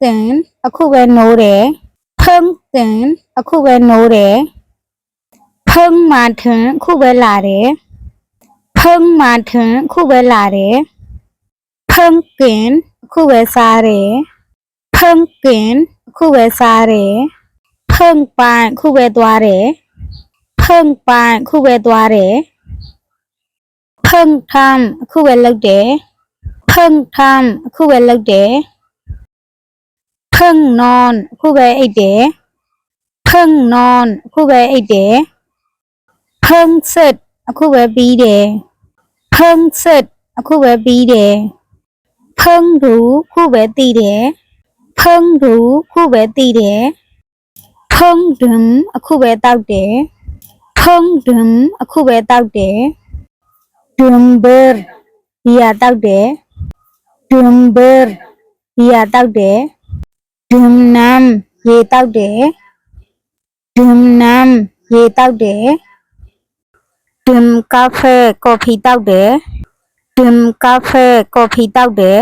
ตื่นအခုပဲနိုးတယ်เพิ่งตื่นအခုပဲနိုးတယ်เพิ่งมาถึงအခုပဲလာတယ်เพิ่งมาถึงအခုပဲလာတယ်เพิ่งกินအခုပဲစားတယ်เพิ่งกินအခုပဲစားတယ်เพิ่งไปအခုပဲသွားတယ်เพิ่งไปအခုပဲသွားတယ်เพิ่งทำအခုပဲလုပ်တယ်เพิ่งทำအခုပဲလုပ်တယ်เพิ่งนอนအခုပဲအိပ်တယ်เพิ่งนอนအခုပဲအိပ်တယ်เพิ่งเสร็จအခုပဲပြီးတယ်เพิ่งเสร็จအခုပဲပြီးတယ်เพิ่งรู้အခုပဲသိတယ်เพิ่งรู้အခုပဲသိတယ်เพิ่งดื่มအခုပဲတောက်တယ်เพิ่งดื่มအခုပဲတောက်တယ်ดื่มเบอร์ဘီယာတောက်တယ်ดื่มเบอร์ဘီယာတောက်တယ်ดื่มน้ำရေတောက်တယ်ดื่มน้ำရေတောက်တယ်ดื่มกาแฟကော်ဖီတောက်တယ်ดื่มกาแฟကော်ဖီတောက်တယ်